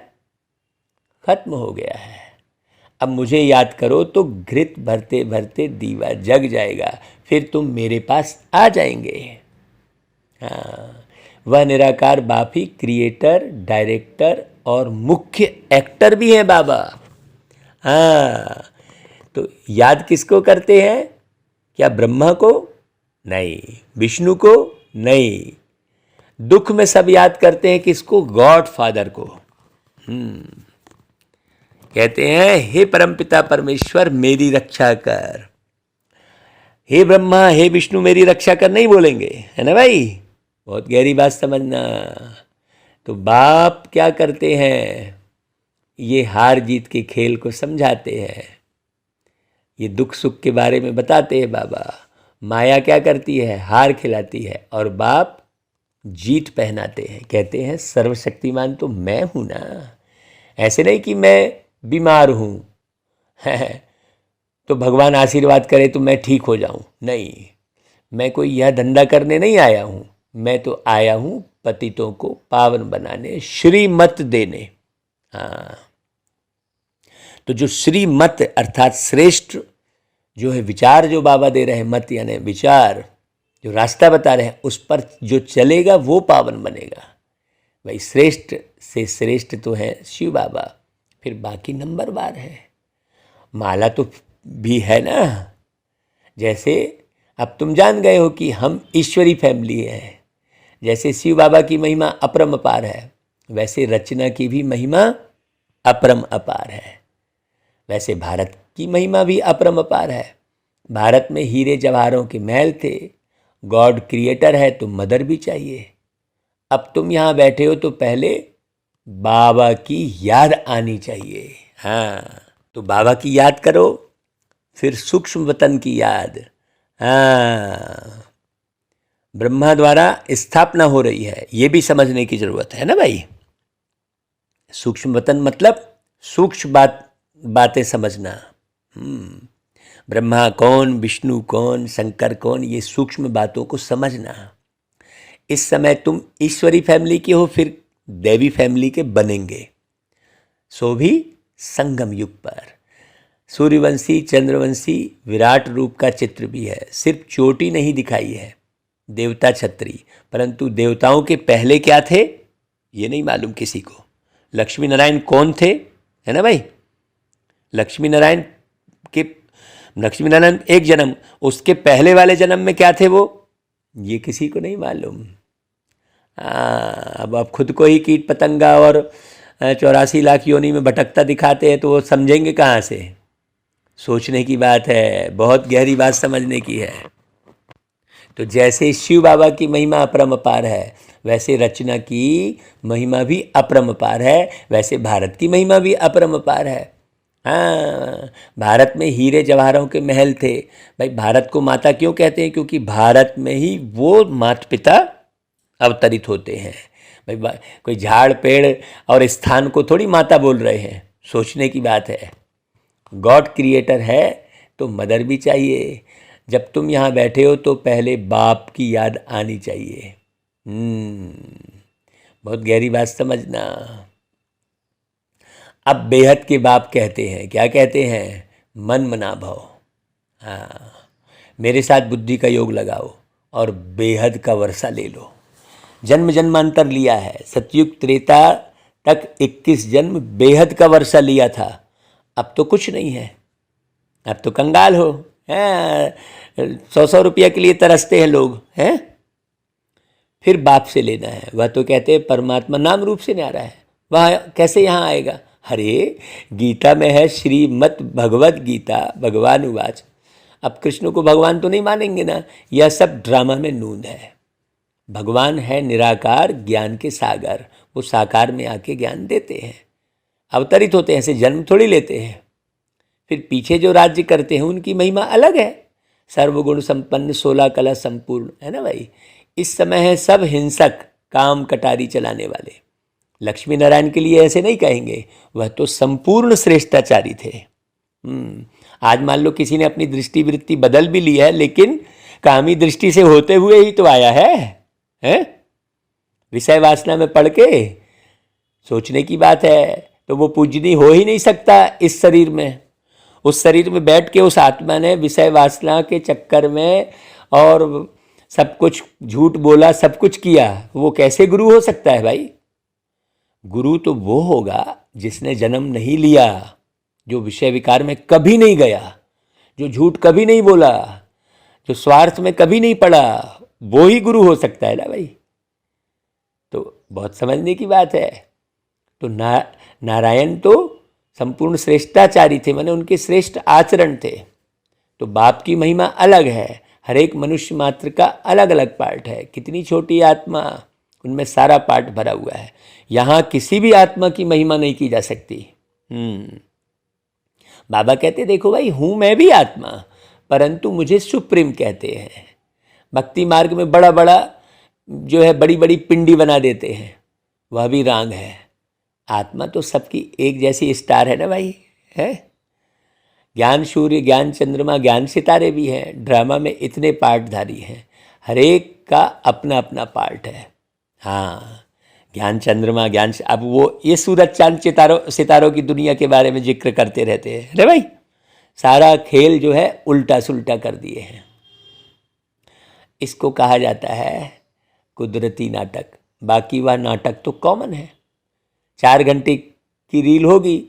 खत्म हो गया है। अब मुझे याद करो तो घृत भरते भरते दीवा जग जाएगा, फिर तुम मेरे पास आ जाएंगे। हाँ, वह निराकार बाप ही क्रिएटर, डायरेक्टर और मुख्य एक्टर भी है बाबा। हाँ, तो याद किसको करते हैं? क्या ब्रह्मा को? नहीं। विष्णु को? नहीं। दुख में सब याद करते हैं किसको? गॉड फादर को। कहते हैं हे परमपिता परमेश्वर मेरी रक्षा कर, हे ब्रह्मा हे विष्णु मेरी रक्षा कर नहीं बोलेंगे, है ना भाई? बहुत गहरी बात समझना। तो बाप क्या करते हैं? ये हार जीत के खेल को समझाते हैं, ये दुख सुख के बारे में बताते हैं बाबा। माया क्या करती है? हार खिलाती है, और बाप जीत पहनाते हैं। कहते हैं सर्वशक्तिमान तो मैं हूँ ना, ऐसे नहीं कि मैं बीमार हूँ तो भगवान आशीर्वाद करे तो मैं ठीक हो जाऊँ। नहीं, मैं कोई यह धंधा करने नहीं आया हूँ, मैं तो आया हूँ पतितों को पावन बनाने, श्रीमत देने। हाँ, तो जो श्रीमत अर्थात श्रेष्ठ जो है विचार जो बाबा दे रहे हैं, मत यानी विचार, जो रास्ता बता रहे हैं, उस पर जो चलेगा वो पावन बनेगा। भाई श्रेष्ठ से श्रेष्ठ तो है शिव बाबा, फिर बाकी नंबरवार है। माला तो भी है ना। जैसे अब तुम जान गए हो कि हम ईश्वरी फैमिली है, जैसे शिव बाबा की महिमा अपरम अपार है, वैसे रचना की भी महिमा अपरम अपार है। वैसे भारत की महिमा भी अपरम अपार है। भारत में हीरे जवाहरों के महल थे, गॉड क्रिएटर है तो मदर भी चाहिए। अब तुम यहाँ बैठे हो तो पहले बाबा की याद आनी चाहिए। हाँ, तो बाबा की याद करो, फिर सूक्ष्म वतन की याद। हाँ, ब्रह्मा द्वारा स्थापना हो रही है, ये भी समझने की जरूरत है ना भाई। सूक्ष्म वतन मतलब सूक्ष्म बातें समझना। ब्रह्मा कौन, विष्णु कौन, शंकर कौन, ये सूक्ष्म बातों को समझना। इस समय तुम ईश्वरी फैमिली के हो, फिर देवी फैमिली के बनेंगे, सो भी संगम युग पर। सूर्यवंशी चंद्रवंशी विराट रूप का चित्र भी है, सिर्फ चोटी नहीं दिखाई है, देवता छत्री। परंतु देवताओं के पहले क्या थे ये नहीं मालूम किसी को। लक्ष्मी नारायण कौन थे, है ना भाई? लक्ष्मी नारायण एक जन्म, उसके पहले वाले जन्म में क्या थे वो, ये किसी को नहीं मालूम। अब आप खुद को ही कीट पतंगा और 84 लाख योनि में भटकता दिखाते हैं तो वो समझेंगे कहाँ से? सोचने की बात है, बहुत गहरी बात समझने की है। तो जैसे शिव बाबा की महिमा अपरंपार है, वैसे रचना की महिमा भी अपरंपार है, वैसे भारत की महिमा भी अपरंपार है। हाँ, भारत में हीरे जवाहरों के महल थे। भाई भारत को माता क्यों कहते हैं? क्योंकि भारत में ही वो माता पिता अवतरित होते हैं। भाई कोई झाड़ पेड़ और स्थान को थोड़ी माता बोल रहे हैं, सोचने की बात है। गॉड क्रिएटर है तो मदर भी चाहिए। जब तुम यहाँ बैठे हो तो पहले बाप की याद आनी चाहिए। बहुत गहरी बात समझना। अब बेहद के बाप कहते हैं, क्या कहते हैं? मन मना भव। हाँ, मेरे साथ बुद्धि का योग लगाओ और बेहद का वर्षा ले लो। जन्म जन्मांतर लिया है, सतयुग त्रेता तक 21 जन्म बेहद का वर्षा लिया था। अब तो कुछ नहीं है, अब तो कंगाल हो। 100 रुपया के लिए तरसते हैं लोग, हैं? फिर बाप से लेना है। वह तो कहते हैं परमात्मा नाम रूप से न्यारा है, वह कैसे यहाँ आएगा? अरे गीता में है श्रीमद् भगवत गीता भगवान उवाच। अब कृष्ण को भगवान तो नहीं मानेंगे ना, यह सब ड्रामा में नून है। भगवान है निराकार ज्ञान के सागर, वो साकार में आके ज्ञान देते हैं, अवतरित होते हैं, ऐसे जन्म थोड़ी लेते हैं। फिर पीछे जो राज्य करते हैं उनकी महिमा अलग है, सर्वगुण संपन्न 16 कला संपूर्ण, है ना भाई। इस समय है सब हिंसक काम कटारी चलाने वाले। लक्ष्मी नारायण के लिए ऐसे नहीं कहेंगे, वह तो संपूर्ण श्रेष्ठाचारी थे। आज मान लो किसी ने अपनी दृष्टि वृत्ति बदल भी ली है, लेकिन कामी दृष्टि से होते हुए ही तो आया है? विषय वासना में पड़ के सोचने की बात है, तो वो पूजनीय हो ही नहीं सकता इस शरीर में। उस शरीर में बैठ के उस आत्मा ने विषय वासना के चक्कर में और सब कुछ झूठ बोला, सब कुछ किया, वो कैसे गुरु हो सकता है भाई? गुरु तो वो होगा जिसने जन्म नहीं लिया, जो विषय विकार में कभी नहीं गया, जो झूठ कभी नहीं बोला, जो स्वार्थ में कभी नहीं पड़ा, वो ही गुरु हो सकता है ना भाई। तो बहुत समझने की बात है। तो नारायण तो संपूर्ण श्रेष्ठाचारी थे, माने उनके श्रेष्ठ आचरण थे। तो बाप की महिमा अलग है, हर एक मनुष्य मात्र का अलग अलग पार्ट है। कितनी छोटी आत्मा, उनमें सारा पार्ट भरा हुआ है। यहाँ किसी भी आत्मा की महिमा नहीं की जा सकती। बाबा कहते देखो भाई, हूँ मैं भी आत्मा, परंतु मुझे सुप्रीम कहते हैं। भक्ति मार्ग में बड़ा बड़ा जो है बड़ी बड़ी पिंडी बना देते हैं, वह भी रांग है। आत्मा तो सबकी एक जैसी स्टार है ना भाई, है। ज्ञान सूर्य, ज्ञान चंद्रमा, ज्ञान सितारे भी हैं। ड्रामा में इतने पार्टधारी हैं, हर एक का अपना अपना पार्ट है। हाँ, ज्ञान चंद्रमा, ज्ञान, अब वो ये सूरज चांद सितारों की दुनिया के बारे में जिक्र करते रहते हैं। अरे भाई, सारा खेल जो है उल्टा सुल्टा कर दिए हैं। इसको कहा जाता है कुदरती नाटक। बाकी वह नाटक तो कॉमन है। 4 घंटे की रील होगी,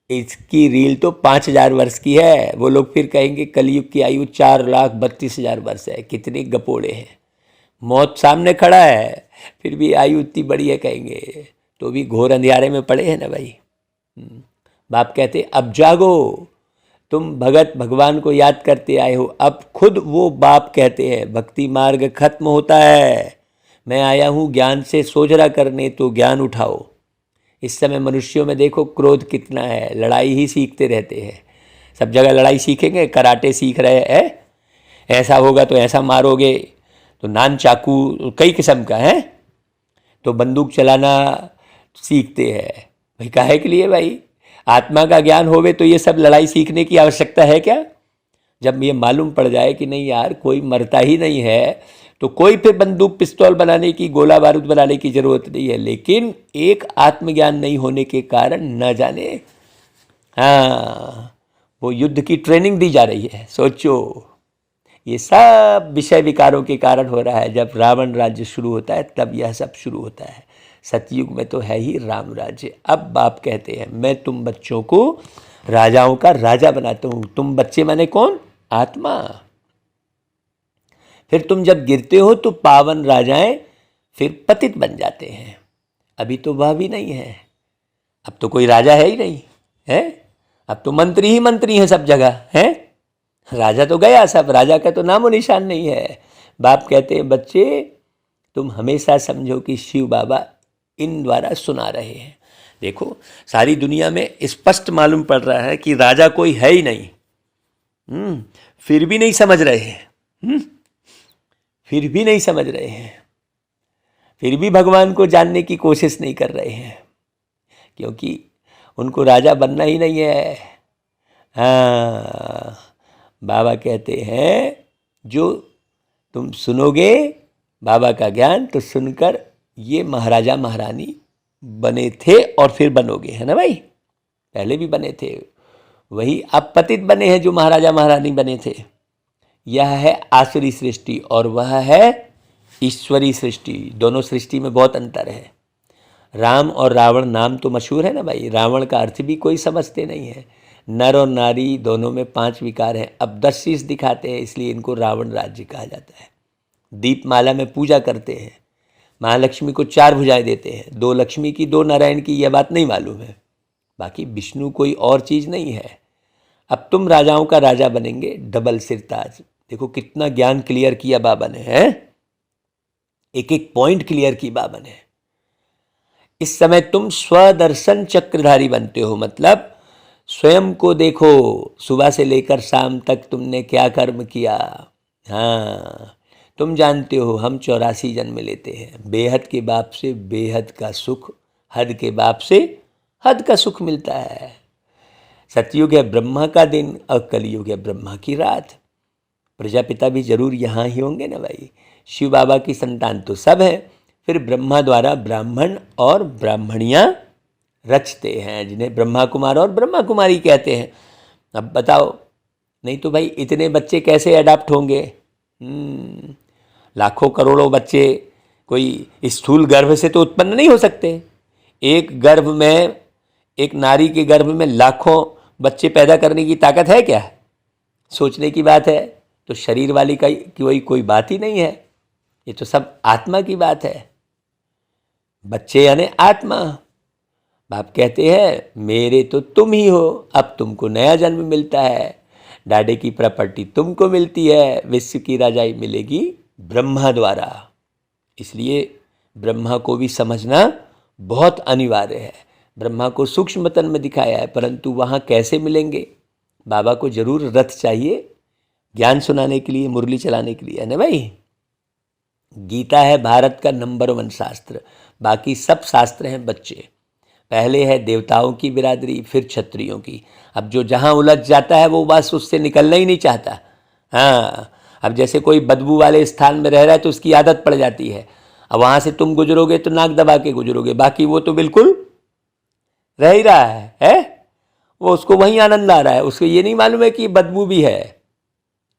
इसकी रील तो 5000 वर्ष की है। वो लोग फिर कहेंगे कलयुग की आयु 4,32,000 वर्ष है। कितने गपोड़े हैं। मौत सामने खड़ा है, फिर भी आयु इतनी बड़ी है कहेंगे, तो भी घोर अंधियारे में पड़े हैं ना भाई। बाप कहते अब जागो, तुम भगत भगवान को याद करते आए हो। अब खुद वो बाप कहते हैं भक्ति मार्ग खत्म होता है, मैं आया हूँ ज्ञान से सोझरा करने, तो ज्ञान उठाओ। इस समय मनुष्यों में देखो क्रोध कितना है, लड़ाई ही सीखते रहते हैं। सब जगह लड़ाई सीखेंगे, कराटे सीख रहे हैं, ऐसा होगा तो ऐसा मारोगे, तो नान चाकू कई किस्म का है, तो बंदूक चलाना सीखते हैं। भाई काहे के लिए भाई? आत्मा का ज्ञान होवे तो ये सब लड़ाई सीखने की आवश्यकता है क्या? जब ये मालूम पड़ जाए कि नहीं यार कोई मरता ही नहीं है, तो कोई फिर बंदूक पिस्तौल बनाने की, गोला बारूद बनाने की जरूरत नहीं है। लेकिन एक आत्मज्ञान नहीं होने के कारण न जाने वो युद्ध की ट्रेनिंग दी जा रही है। सोचो, ये सब विषय विकारों के कारण हो रहा है। जब रावण राज्य शुरू होता है तब यह सब शुरू होता है। सतयुग में तो है ही राम राज्य। अब बाप कहते हैं मैं तुम बच्चों को राजाओं का राजा बनाता हूँ। तुम बच्चे माने कौन? आत्मा। फिर तुम जब गिरते हो तो पावन राजाएं फिर पतित बन जाते हैं। अभी तो वह भी नहीं है, अब तो कोई राजा है ही नहीं है। अब तो मंत्री ही मंत्री हैं सब जगह, है। राजा तो गया सब, राजा का तो नामो निशान नहीं है। बाप कहते हैं बच्चे तुम हमेशा समझो कि शिव बाबा इन द्वारा सुना रहे हैं। देखो सारी दुनिया में स्पष्ट मालूम पड़ रहा है कि राजा कोई है ही नहीं। फिर भी नहीं समझ रहे हैं। फिर भी नहीं समझ रहे हैं, फिर भी भगवान को जानने की कोशिश नहीं कर रहे हैं, क्योंकि उनको राजा बनना ही नहीं है। हाँ, बाबा कहते हैं जो तुम सुनोगे बाबा का ज्ञान, तो सुनकर ये महाराजा महारानी बने थे और फिर बनोगे, है ना भाई। पहले भी बने थे, वही अब पतित बने हैं जो महाराजा महारानी बने थे। यह है आसुरी सृष्टि और वह है ईश्वरी सृष्टि। दोनों सृष्टि में बहुत अंतर है। राम और रावण नाम तो मशहूर है ना भाई। रावण का अर्थ भी कोई समझते नहीं है। नर और नारी दोनों में 5 विकार हैं। अब 10 शीश दिखाते हैं, इसलिए इनको रावण राज्य कहा जाता है। दीपमाला में पूजा करते हैं, महालक्ष्मी को 4 भुजाएं देते हैं, 2 लक्ष्मी की 2 नारायण की, यह बात नहीं मालूम है। बाकी विष्णु कोई और चीज़ नहीं है। अब तुम राजाओं का राजा बनेंगे, डबल सिरताज। देखो कितना ज्ञान क्लियर किया बाबा ने, है एक एक पॉइंट क्लियर की बाबा ने। इस समय तुम स्वदर्शन चक्रधारी बनते हो, मतलब स्वयं को देखो, सुबह से लेकर शाम तक तुमने क्या कर्म किया। हाँ, तुम जानते हो हम 84 जन्म लेते हैं। बेहद के बाप से बेहद का सुख, हद के बाप से हद का सुख मिलता है। सतयुग है ब्रह्मा का दिन और कलयुग है ब्रह्मा की रात। प्रजापिता भी जरूर यहाँ ही होंगे ना भाई। शिव बाबा की संतान तो सब है, फिर ब्रह्मा द्वारा ब्राह्मण और ब्राह्मणियाँ रचते हैं, जिन्हें ब्रह्मा कुमार और ब्रह्मा कुमारी कहते हैं। अब बताओ, नहीं तो भाई इतने बच्चे कैसे अडाप्ट होंगे? लाखों करोड़ों बच्चे कोई स्थूल गर्भ से तो उत्पन्न नहीं हो सकते। एक गर्भ में, एक नारी के गर्भ में लाखों बच्चे पैदा करने की ताकत है क्या? सोचने की बात है। तो शरीर वाली का कोई बात ही नहीं है, ये तो सब आत्मा की बात है। बच्चे यानी आत्मा। बाप कहते हैं मेरे तो तुम ही हो, अब तुमको नया जन्म मिलता है, डाडे की प्रॉपर्टी तुमको मिलती है, विश्व की राजाई मिलेगी ब्रह्मा द्वारा। इसलिए ब्रह्मा को भी समझना बहुत अनिवार्य है। ब्रह्मा को सूक्ष्म तन में दिखाया है, परंतु वहाँ कैसे मिलेंगे? बाबा को जरूर रथ चाहिए ज्ञान सुनाने के लिए, मुरली चलाने के लिए, है ना भाई। गीता है भारत का नंबर 1 शास्त्र, बाकी सब शास्त्र हैं बच्चे। पहले है देवताओं की बिरादरी, फिर क्षत्रियों की। अब जो जहाँ उलझ जाता है वो बस उससे निकलना ही नहीं चाहता। हाँ, अब जैसे कोई बदबू वाले स्थान में रह रहा है तो उसकी आदत पड़ जाती है। अब वहाँ से तुम गुजरोगे तो नाक दबा के गुजरोगे, बाकी वो तो बिल्कुल रह ही रहा है? वो उसको वहीं आनंद आ रहा है, उसको ये नहीं मालूम है कि बदबू भी है।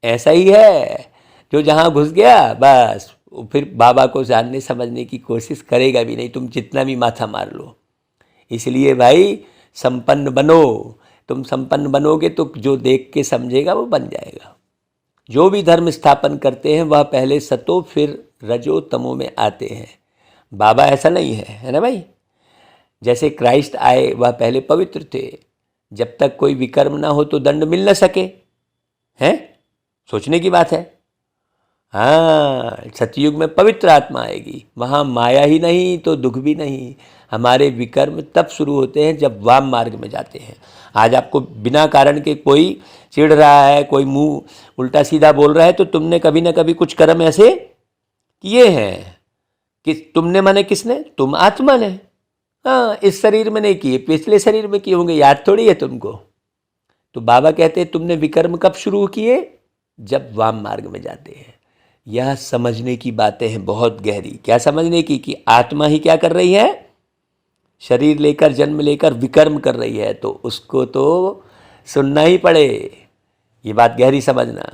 ऐसा ही है, जो जहाँ घुस गया बस फिर बाबा को जानने समझने की कोशिश करेगा भी नहीं, तुम जितना भी माथा मार लो। इसलिए भाई संपन्न बनो। तुम संपन्न बनोगे तो जो देख के समझेगा वो बन जाएगा। जो भी धर्म स्थापन करते हैं वह पहले सतो फिर रजो तमो में आते हैं। बाबा ऐसा नहीं है ना भाई। जैसे क्राइस्ट आए वह पहले पवित्र थे, जब तक कोई विकर्म ना हो तो दंड मिल न सके, हैं? सोचने की बात है। हाँ, सतयुग में पवित्र आत्मा आएगी, वहाँ माया ही नहीं तो दुख भी नहीं। हमारे विकर्म तब शुरू होते हैं जब वाम मार्ग में जाते हैं। आज आपको बिना कारण के कोई चिढ़ रहा है, कोई मुंह उल्टा सीधा बोल रहा है, तो तुमने कभी ना कभी कुछ कर्म ऐसे किए हैं कि तुमने, माने किसने? तुम आत्मा ने। हाँ, इस शरीर में नहीं किए, पिछले शरीर में किए होंगे, याद थोड़ी है तुमको। तो बाबा कहते हैं तुमने विकर्म कब शुरू किए? जब वाम मार्ग में जाते हैं। यह समझने की बातें हैं बहुत गहरी। क्या समझने की? कि आत्मा ही क्या कर रही है? शरीर लेकर, जन्म लेकर विकर्म कर रही है, तो उसको तो सुनना ही पड़े। ये बात गहरी समझना।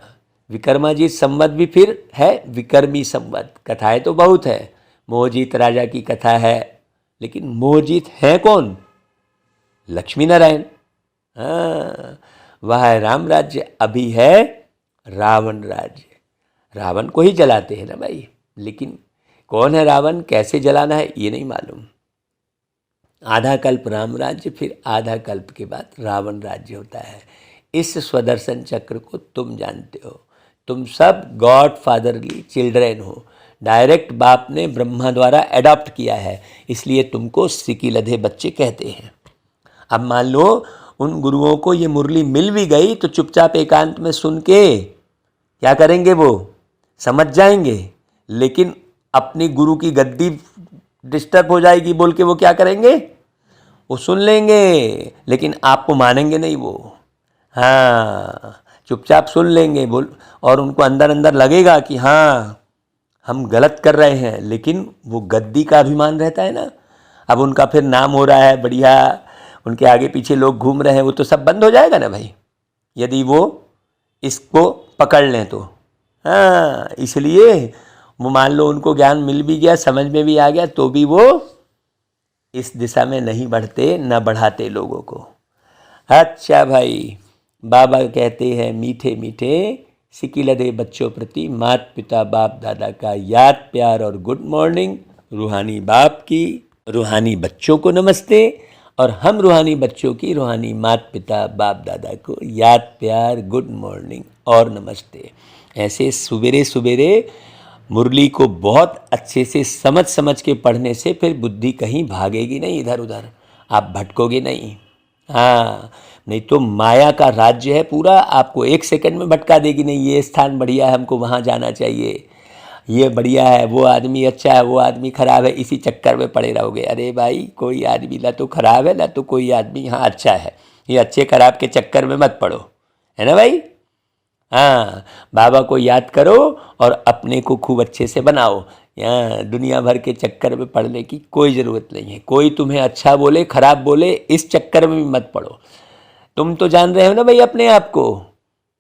विक्रमाजीत संवत भी फिर है विकर्मी संवत। कथाएं तो बहुत है, मोहजीत राजा की कथा है, लेकिन मोहजीत है कौन? लक्ष्मी नारायण। हाँ, वह है राम राज्य, अभी है रावण राज्य। रावण को ही जलाते हैं ना भाई, लेकिन कौन है रावण, कैसे जलाना है ये नहीं मालूम। आधा कल्प राम राज्य, फिर आधा कल्प के बाद रावण राज्य होता है। इस स्वदर्शन चक्र को तुम जानते हो। तुम सब गॉड फादरली चिल्ड्रेन हो। डायरेक्ट बाप ने ब्रह्मा द्वारा अडॉप्ट किया है, इसलिए तुमको सिकी लधे बच्चे कहते हैं। अब मान लो उन गुरुओं को ये मुरली मिल भी गई तो चुपचाप एकांत में सुन के क्या करेंगे? वो समझ जाएंगे, लेकिन अपनी गुरु की गद्दी डिस्टर्ब हो जाएगी बोल के वो क्या करेंगे? वो सुन लेंगे, लेकिन आपको मानेंगे नहीं वो। हाँ, चुपचाप सुन लेंगे बोल, और उनको अंदर अंदर लगेगा कि हाँ हम गलत कर रहे हैं, लेकिन वो गद्दी का अभिमान रहता है ना। अब उनका फिर नाम हो रहा है बढ़िया, उनके आगे पीछे लोग घूम रहे हैं, वो तो सब बंद हो जाएगा ना भाई, यदि वो इसको पकड़ लें तो। हाँ, इसलिए वो मान लो उनको ज्ञान मिल भी गया, समझ में भी आ गया, तो भी वो इस दिशा में नहीं बढ़ते, न बढ़ाते लोगों को। अच्छा भाई, बाबा कहते हैं मीठे मीठे सिकिलधे बच्चों प्रति माता पिता बाप दादा का याद, प्यार और गुड मॉर्निंग। रूहानी बाप की रूहानी बच्चों को नमस्ते, और हम रूहानी बच्चों की रूहानी माता पिता बाप दादा को याद प्यार गुड मॉर्निंग और नमस्ते। ऐसे सवेरे सवेरे मुरली को बहुत अच्छे से समझ समझ के पढ़ने से फिर बुद्धि कहीं भागेगी नहीं इधर उधर, आप भटकोगे नहीं। हाँ, नहीं तो माया का राज्य है पूरा, आपको एक सेकंड में भटका देगी। नहीं ये स्थान बढ़िया है, हमको वहाँ जाना चाहिए, ये बढ़िया है, वो आदमी अच्छा है, वो आदमी खराब है, इसी चक्कर में पड़े रहोगे। अरे भाई, कोई आदमी ना तो खराब है ना तो कोई आदमी यहाँ अच्छा है, ये अच्छे खराब के चक्कर में मत पड़ो, है ना भाई। हाँ, बाबा को याद करो और अपने को खूब अच्छे से बनाओ। यहाँ दुनिया भर के चक्कर में पड़ने की कोई ज़रूरत नहीं है। कोई तुम्हें अच्छा बोले खराब बोले, इस चक्कर में भी मत पड़ो। तुम तो जान रहे हो ना भाई अपने आप को।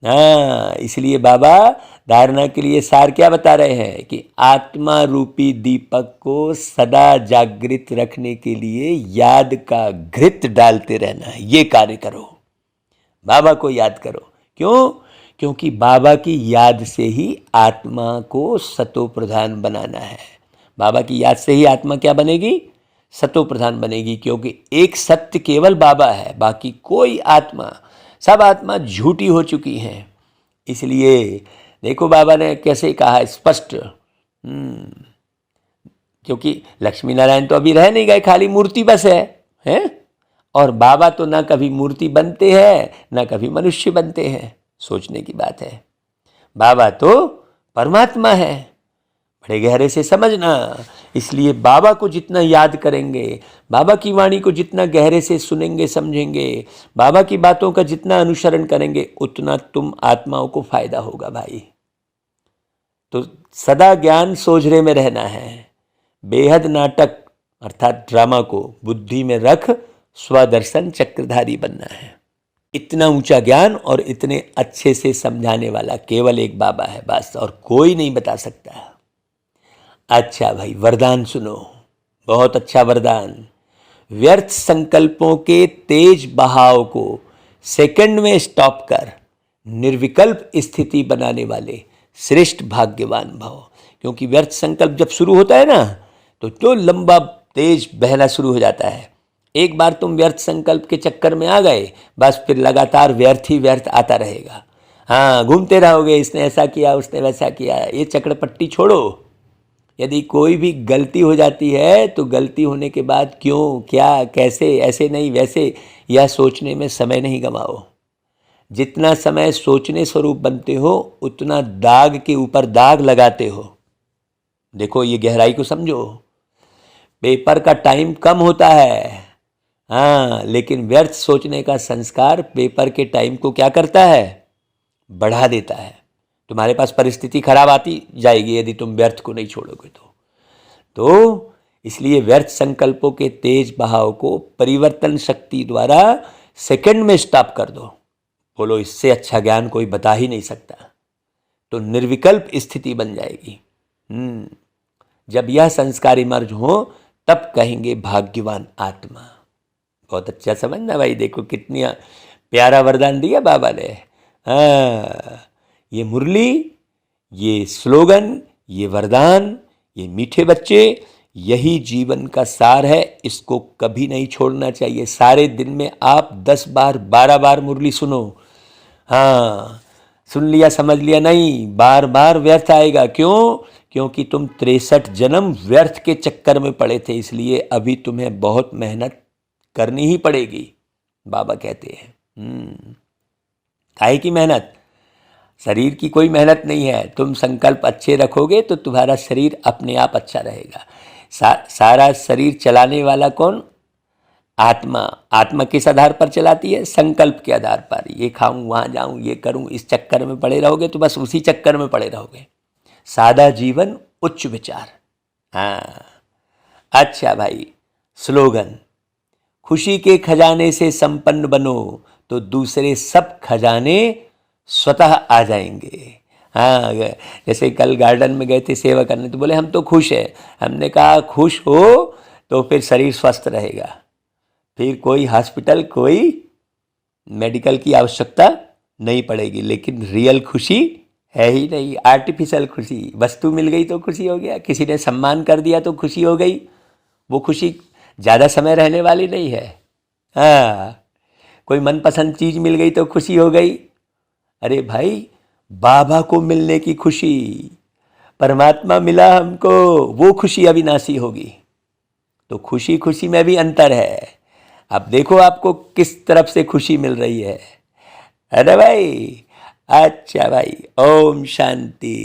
हाँ, इसलिए बाबा धारणा के लिए सार क्या बता रहे हैं कि आत्मा रूपी दीपक को सदा जागृत रखने के लिए याद का घृत डालते रहना है। ये कार्य करो, बाबा को याद करो। क्यों? क्योंकि बाबा की याद से ही आत्मा को सतो प्रधान बनाना है। बाबा की याद से ही आत्मा क्या बनेगी? सतो प्रधान बनेगी। क्योंकि एक सत्य केवल बाबा है, बाकी कोई आत्मा, सब आत्मा झूठी हो चुकी हैं। इसलिए देखो बाबा ने कैसे कहा स्पष्ट, क्योंकि लक्ष्मी नारायण तो अभी रह नहीं गए, खाली मूर्ति बस है? और बाबा तो ना कभी मूर्ति बनते हैं ना कभी मनुष्य बनते हैं। सोचने की बात है, बाबा तो परमात्मा है, बड़े गहरे से समझना। इसलिए बाबा को जितना याद करेंगे, बाबा की वाणी को जितना गहरे से सुनेंगे समझेंगे, बाबा की बातों का जितना अनुसरण करेंगे, उतना तुम आत्माओं को फायदा होगा भाई। तो सदा ज्ञान सोझरे में रहना है। बेहद नाटक अर्थात ड्रामा को बुद्धि में रख स्वदर्शन चक्रधारी बनना है। इतना ऊंचा ज्ञान और इतने अच्छे से समझाने वाला केवल एक बाबा है बस, और कोई नहीं बता सकता। अच्छा भाई, वरदान सुनो, बहुत अच्छा वरदान। व्यर्थ संकल्पों के तेज बहाव को सेकंड में स्टॉप कर निर्विकल्प स्थिति बनाने वाले श्रेष्ठ भाग्यवान भव। क्योंकि व्यर्थ संकल्प जब शुरू होता है ना, तो लंबा तेज बहना शुरू हो जाता है। एक बार तुम व्यर्थ संकल्प के चक्कर में आ गए, बस फिर लगातार व्यर्थ ही व्यर्थ आता रहेगा। हाँ, घूमते रहोगे, इसने ऐसा किया उसने वैसा किया। ये चक्रपट्टी छोड़ो। यदि कोई भी गलती हो जाती है तो गलती होने के बाद क्यों, क्या, कैसे, ऐसे नहीं वैसे, यह सोचने में समय नहीं गंवाओ। जितना समय सोचने स्वरूप बनते हो उतना दाग के ऊपर दाग लगाते हो। देखो, ये गहराई को समझो। पेपर का टाइम कम होता है, हाँ, लेकिन व्यर्थ सोचने का संस्कार पेपर के टाइम को क्या करता है? बढ़ा देता है। तुम्हारे पास परिस्थिति खराब आती जाएगी यदि तुम व्यर्थ को नहीं छोड़ोगे तो इसलिए व्यर्थ संकल्पों के तेज बहाव को परिवर्तन शक्ति द्वारा सेकंड में स्टॉप कर दो। बोलो, इससे अच्छा ज्ञान कोई बता ही नहीं सकता। तो निर्विकल्प स्थिति बन जाएगी। जब यह संस्कार इमर्ज हो तब कहेंगे भाग्यवान आत्मा। बहुत अच्छा समझना भाई। देखो कितनी प्यारा वरदान दिया बाबा ने। हाँ, ये मुरली, ये स्लोगन, ये वरदान, ये मीठे बच्चे, यही जीवन का सार है। इसको कभी नहीं छोड़ना चाहिए। सारे दिन में आप 10 बार 12 बार मुरली सुनो। हाँ, सुन लिया समझ लिया नहीं, बार बार व्यर्थ आएगा। क्यों? क्योंकि तुम 63 जन्म व्यर्थ के चक्कर में पड़े थे। इसलिए अभी तुम्हें बहुत मेहनत करनी ही पड़ेगी, बाबा कहते हैं। काहे की मेहनत? शरीर की कोई मेहनत नहीं है। तुम संकल्प अच्छे रखोगे तो तुम्हारा शरीर अपने आप अच्छा रहेगा। सारा शरीर चलाने वाला कौन? आत्मा। आत्मा किस आधार पर चलाती है? संकल्प के आधार पर। ये खाऊं, वहाँ जाऊं, ये करूं, इस चक्कर में पड़े रहोगे तो बस उसी चक्कर में पड़े रहोगे। सादा जीवन, उच्च विचार। हाँ, अच्छा भाई, स्लोगन, खुशी के खजाने से संपन्न बनो तो दूसरे सब खजाने स्वतः आ जाएंगे। हाँ, जैसे कल गार्डन में गए थे सेवा करने, तो बोले हम तो खुश हैं। हमने कहा खुश हो तो फिर शरीर स्वस्थ रहेगा, फिर कोई हॉस्पिटल, कोई मेडिकल की आवश्यकता नहीं पड़ेगी। लेकिन रियल खुशी है ही नहीं, आर्टिफिशियल खुशी। वस्तु मिल गई तो खुशी हो गया, किसी ने सम्मान कर दिया तो खुशी हो गई। वो खुशी ज़्यादा समय रहने वाली नहीं है। हाँ, कोई मनपसंद चीज़ मिल गई तो खुशी हो गई। अरे भाई, बाबा को मिलने की खुशी, परमात्मा मिला हमको, वो खुशी अविनाशी होगी। तो खुशी खुशी में भी अंतर है। अब देखो आपको किस तरफ से खुशी मिल रही है। अरे भाई, अच्छा भाई, ओम शांति।